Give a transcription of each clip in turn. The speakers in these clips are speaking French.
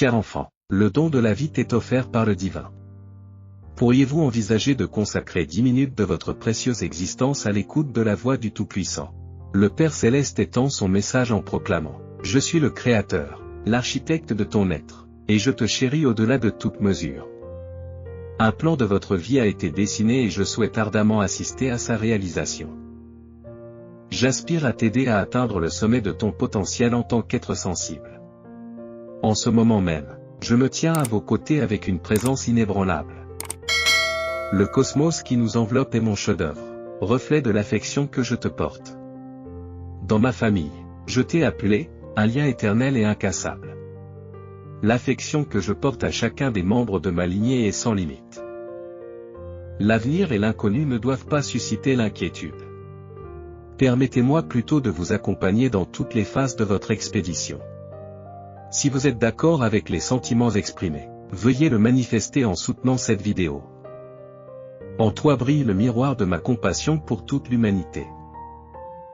Cher enfant, le don de la vie t'est offert par le divin. Pourriez-vous envisager de consacrer 10 minutes de votre précieuse existence à l'écoute de la voix du Tout-Puissant? Le Père Céleste étend son message en proclamant: Je suis le Créateur, l'architecte de ton être, et je te chéris au-delà de toute mesure. Un plan de votre vie a été dessiné et je souhaite ardemment assister à sa réalisation. J'aspire à t'aider à atteindre le sommet de ton potentiel en tant qu'être sensible. En ce moment même, je me tiens à vos côtés avec une présence inébranlable. Le cosmos qui nous enveloppe est mon chef-d'œuvre, reflet de l'affection que je te porte. Dans ma famille, je t'ai appelé, un lien éternel et incassable. L'affection que je porte à chacun des membres de ma lignée est sans limite. L'avenir et l'inconnu ne doivent pas susciter l'inquiétude. Permettez-moi plutôt de vous accompagner dans toutes les phases de votre expédition. Si vous êtes d'accord avec les sentiments exprimés, veuillez le manifester en soutenant cette vidéo. En toi brille le miroir de ma compassion pour toute l'humanité.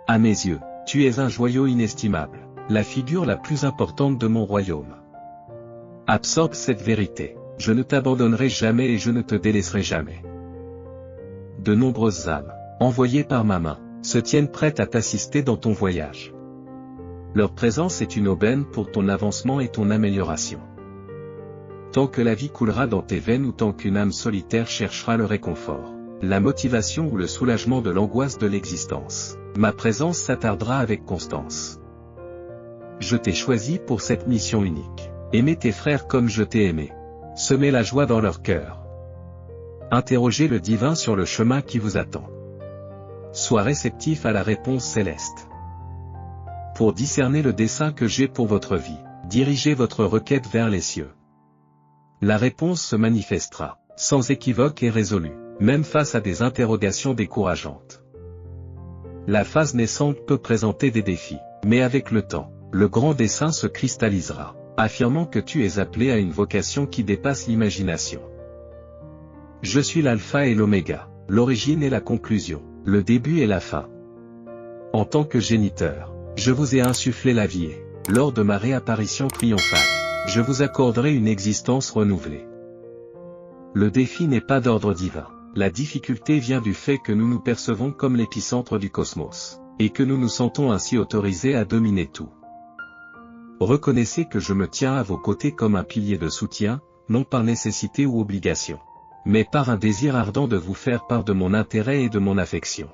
À mes yeux, tu es un joyau inestimable, la figure la plus importante de mon royaume. Absorbe cette vérité, je ne t'abandonnerai jamais et je ne te délaisserai jamais. De nombreuses âmes, envoyées par ma main, se tiennent prêtes à t'assister dans ton voyage. Leur présence est une aubaine pour ton avancement et ton amélioration. Tant que la vie coulera dans tes veines ou tant qu'une âme solitaire cherchera le réconfort, la motivation ou le soulagement de l'angoisse de l'existence, ma présence s'attardera avec constance. Je t'ai choisi pour cette mission unique. Aimez tes frères comme je t'ai aimé. Semez la joie dans leur cœur. Interrogez le divin sur le chemin qui vous attend. Sois réceptif à la réponse céleste. Pour discerner le dessein que j'ai pour votre vie, dirigez votre requête vers les cieux. La réponse se manifestera, sans équivoque et résolue, même face à des interrogations décourageantes. La phase naissante peut présenter des défis, mais avec le temps, le grand dessein se cristallisera, affirmant que tu es appelé à une vocation qui dépasse l'imagination. Je suis l'alpha et l'oméga, l'origine et la conclusion, le début et la fin. En tant que géniteur, je vous ai insufflé la vie et, lors de ma réapparition triomphale, je vous accorderai une existence renouvelée. Le défi n'est pas d'ordre divin. La difficulté vient du fait que nous nous percevons comme l'épicentre du cosmos, et que nous nous sentons ainsi autorisés à dominer tout. Reconnaissez que je me tiens à vos côtés comme un pilier de soutien, non par nécessité ou obligation, mais par un désir ardent de vous faire part de mon intérêt et de mon affection.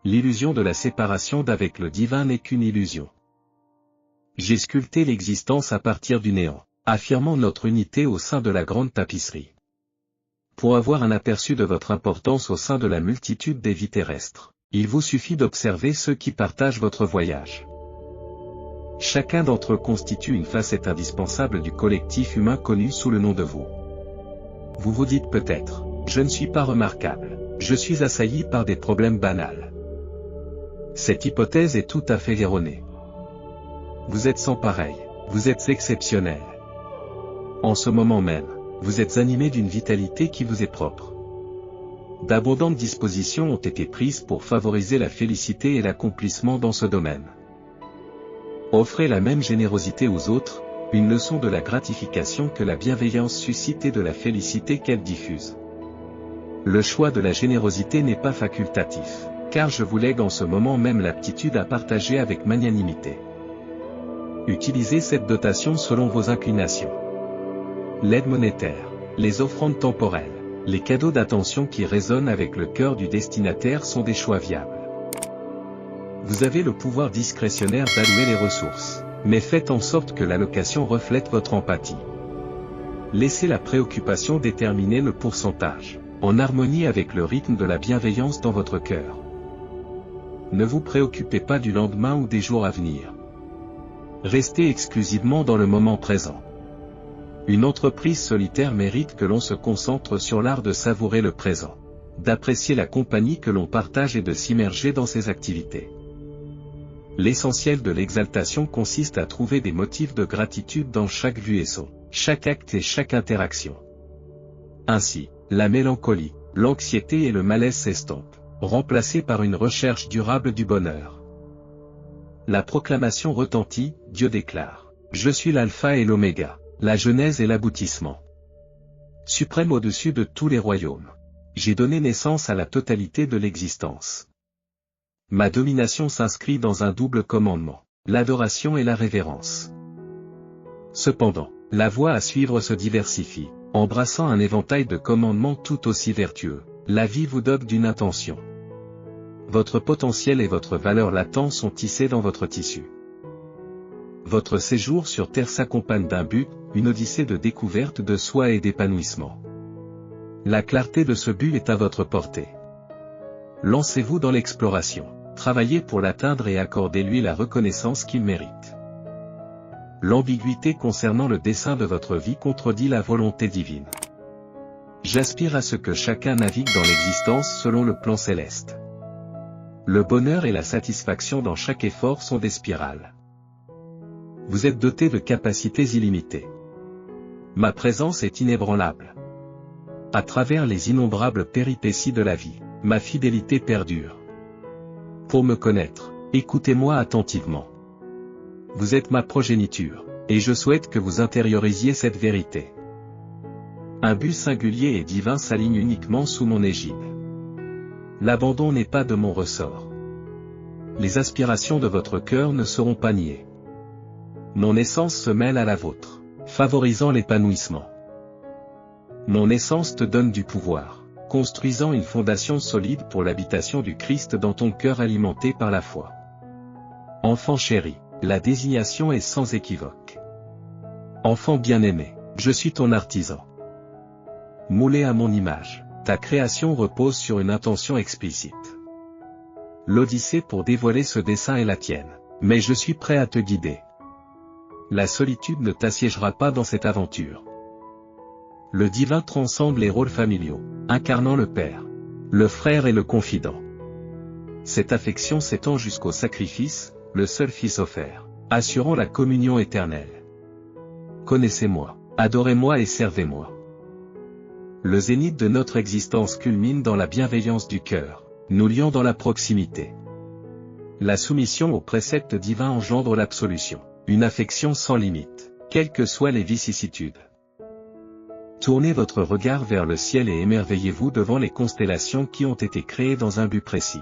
L'illusion de la séparation d'avec le divin n'est qu'une illusion. J'ai sculpté l'existence à partir du néant, affirmant notre unité au sein de la grande tapisserie. Pour avoir un aperçu de votre importance au sein de la multitude des vies terrestres, il vous suffit d'observer ceux qui partagent votre voyage. Chacun d'entre eux constitue une facette indispensable du collectif humain connu sous le nom de vous. Vous vous dites peut-être, je ne suis pas remarquable, je suis assailli par des problèmes banals. Cette hypothèse est tout à fait erronée. Vous êtes sans pareil, vous êtes exceptionnel. En ce moment même, vous êtes animé d'une vitalité qui vous est propre. D'abondantes dispositions ont été prises pour favoriser la félicité et l'accomplissement dans ce domaine. Offrez la même générosité aux autres, une leçon de la gratification que la bienveillance suscite et de la félicité qu'elle diffuse. Le choix de la générosité n'est pas facultatif, car je vous lègue en ce moment même l'aptitude à partager avec magnanimité. Utilisez cette dotation selon vos inclinations. L'aide monétaire, les offrandes temporelles, les cadeaux d'attention qui résonnent avec le cœur du destinataire sont des choix viables. Vous avez le pouvoir discrétionnaire d'allouer les ressources, mais faites en sorte que l'allocation reflète votre empathie. Laissez la préoccupation déterminer le pourcentage, en harmonie avec le rythme de la bienveillance dans votre cœur. Ne vous préoccupez pas du lendemain ou des jours à venir. Restez exclusivement dans le moment présent. Une entreprise solitaire mérite que l'on se concentre sur l'art de savourer le présent, d'apprécier la compagnie que l'on partage et de s'immerger dans ses activités. L'essentiel de l'exaltation consiste à trouver des motifs de gratitude dans chaque vue et son, chaque acte et chaque interaction. Ainsi, la mélancolie, l'anxiété et le malaise s'estompent, remplacés par une recherche durable du bonheur. La proclamation retentit, Dieu déclare, « Je suis l'alpha et l'oméga, la genèse et l'aboutissement. Suprême au-dessus de tous les royaumes. J'ai donné naissance à la totalité de l'existence. Ma domination s'inscrit dans un double commandement, l'adoration et la révérence. Cependant, la voie à suivre se diversifie, embrassant un éventail de commandements tout aussi vertueux. La vie vous dote d'une intention. Votre potentiel et votre valeur latente sont tissés dans votre tissu. Votre séjour sur Terre s'accompagne d'un but, une odyssée de découverte de soi et d'épanouissement. La clarté de ce but est à votre portée. Lancez-vous dans l'exploration, travaillez pour l'atteindre et accordez-lui la reconnaissance qu'il mérite. L'ambiguïté concernant le dessein de votre vie contredit la volonté divine. J'aspire à ce que chacun navigue dans l'existence selon le plan céleste. Le bonheur et la satisfaction dans chaque effort sont des spirales. Vous êtes doté de capacités illimitées. Ma présence est inébranlable. À travers les innombrables péripéties de la vie, ma fidélité perdure. Pour me connaître, écoutez-moi attentivement. Vous êtes ma progéniture, et je souhaite que vous intériorisiez cette vérité. Un but singulier et divin s'aligne uniquement sous mon égide. L'abandon n'est pas de mon ressort. Les aspirations de votre cœur ne seront pas niées. Mon essence se mêle à la vôtre, favorisant l'épanouissement. Mon essence te donne du pouvoir, construisant une fondation solide pour l'habitation du Christ dans ton cœur alimenté par la foi. Enfant chéri, la désignation est sans équivoque. Enfant bien-aimé, je suis ton artisan. Moulé à mon image, ta création repose sur une intention explicite. L'Odyssée pour dévoiler ce dessein est la tienne, mais je suis prêt à te guider. La solitude ne t'assiégera pas dans cette aventure. Le divin transcende les rôles familiaux, incarnant le père, le frère et le confident. Cette affection s'étend jusqu'au sacrifice, le seul fils offert, assurant la communion éternelle. Connaissez-moi, adorez-moi et servez-moi. Le zénith de notre existence culmine dans la bienveillance du cœur, nous liant dans la proximité. La soumission aux préceptes divins engendre l'absolution, une affection sans limite, quelles que soient les vicissitudes. Tournez votre regard vers le ciel et émerveillez-vous devant les constellations qui ont été créées dans un but précis.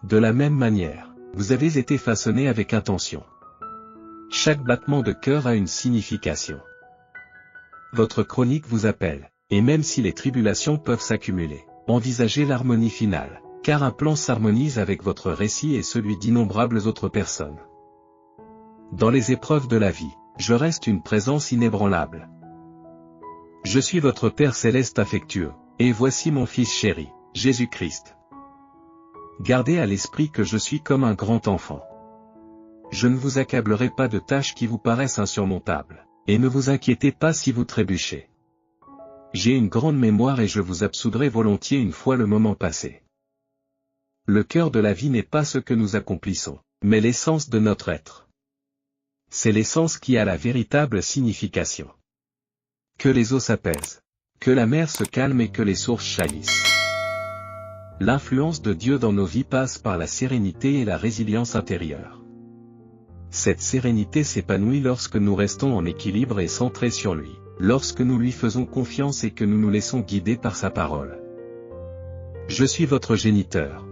De la même manière, vous avez été façonné avec intention. Chaque battement de cœur a une signification. Votre chronique vous appelle, et même si les tribulations peuvent s'accumuler, envisagez l'harmonie finale, car un plan s'harmonise avec votre récit et celui d'innombrables autres personnes. Dans les épreuves de la vie, je reste une présence inébranlable. Je suis votre Père céleste affectueux, et voici mon Fils chéri, Jésus-Christ. Gardez à l'esprit que je suis comme un grand enfant. Je ne vous accablerai pas de tâches qui vous paraissent insurmontables, et ne vous inquiétez pas si vous trébuchez. J'ai une grande mémoire et je vous absoudrai volontiers une fois le moment passé. Le cœur de la vie n'est pas ce que nous accomplissons, mais l'essence de notre être. C'est l'essence qui a la véritable signification. Que les eaux s'apaisent, que la mer se calme et que les sources jaillissent. L'influence de Dieu dans nos vies passe par la sérénité et la résilience intérieure. Cette sérénité s'épanouit lorsque nous restons en équilibre et centrés sur lui, lorsque nous lui faisons confiance et que nous nous laissons guider par sa parole. Je suis votre géniteur.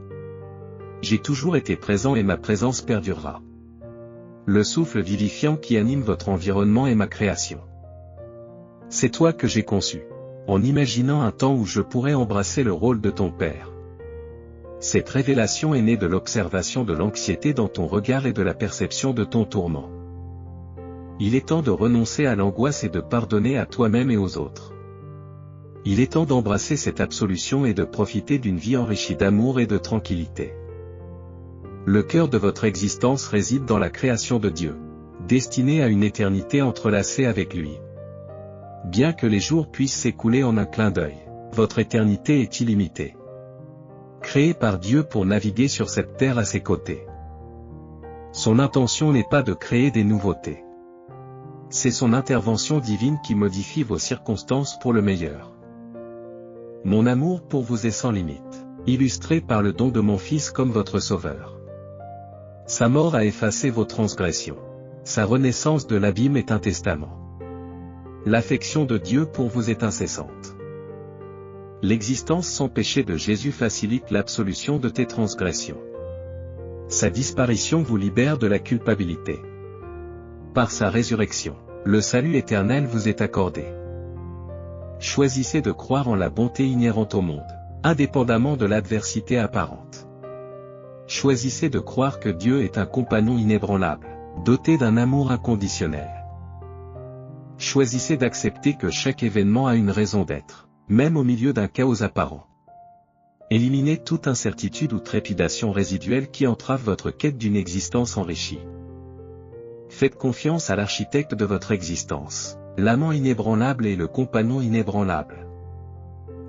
J'ai toujours été présent et ma présence perdurera. Le souffle vivifiant qui anime votre environnement est ma création. C'est toi que j'ai conçu, en imaginant un temps où je pourrais embrasser le rôle de ton père. Cette révélation est née de l'observation de l'anxiété dans ton regard et de la perception de ton tourment. Il est temps de renoncer à l'angoisse et de pardonner à toi-même et aux autres. Il est temps d'embrasser cette absolution et de profiter d'une vie enrichie d'amour et de tranquillité. Le cœur de votre existence réside dans la création de Dieu, destinée à une éternité entrelacée avec lui. Bien que les jours puissent s'écouler en un clin d'œil, votre éternité est illimitée. Créé par Dieu pour naviguer sur cette terre à ses côtés. Son intention n'est pas de créer des nouveautés. C'est son intervention divine qui modifie vos circonstances pour le meilleur. Mon amour pour vous est sans limite, illustré par le don de mon Fils comme votre sauveur. Sa mort a effacé vos transgressions. Sa renaissance de l'abîme est un testament. L'affection de Dieu pour vous est incessante. L'existence sans péché de Jésus facilite l'absolution de tes transgressions. Sa disparition vous libère de la culpabilité. Par sa résurrection, le salut éternel vous est accordé. Choisissez de croire en la bonté inhérente au monde, indépendamment de l'adversité apparente. Choisissez de croire que Dieu est un compagnon inébranlable, doté d'un amour inconditionnel. Choisissez d'accepter que chaque événement a une raison d'être, même au milieu d'un chaos apparent. Éliminez toute incertitude ou trépidation résiduelle qui entrave votre quête d'une existence enrichie. Faites confiance à l'architecte de votre existence, l'amant inébranlable et le compagnon inébranlable.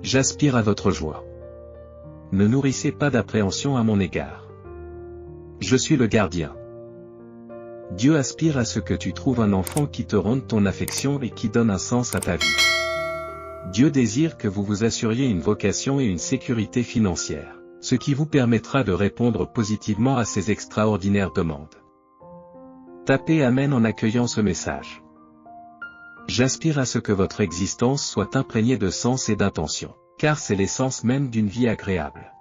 J'aspire à votre joie. Ne nourrissez pas d'appréhension à mon égard. Je suis le gardien. Dieu aspire à ce que tu trouves un enfant qui te rende ton affection et qui donne un sens à ta vie. Dieu désire que vous vous assuriez une vocation et une sécurité financière, ce qui vous permettra de répondre positivement à ces extraordinaires demandes. Tapez Amen en accueillant ce message. J'aspire à ce que votre existence soit imprégnée de sens et d'intention, car c'est l'essence même d'une vie agréable.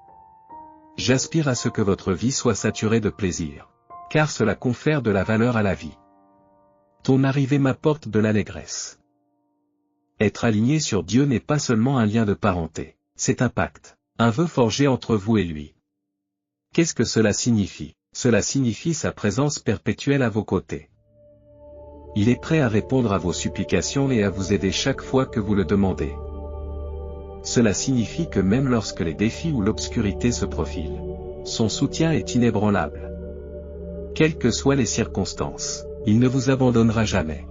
J'aspire à ce que votre vie soit saturée de plaisir, car cela confère de la valeur à la vie. Ton arrivée m'apporte de l'allégresse. Être aligné sur Dieu n'est pas seulement un lien de parenté, c'est un pacte, un vœu forgé entre vous et lui. Qu'est-ce que cela signifie? Cela signifie sa présence perpétuelle à vos côtés. Il est prêt à répondre à vos supplications et à vous aider chaque fois que vous le demandez. Cela signifie que même lorsque les défis ou l'obscurité se profilent, son soutien est inébranlable. Quelles que soient les circonstances, il ne vous abandonnera jamais.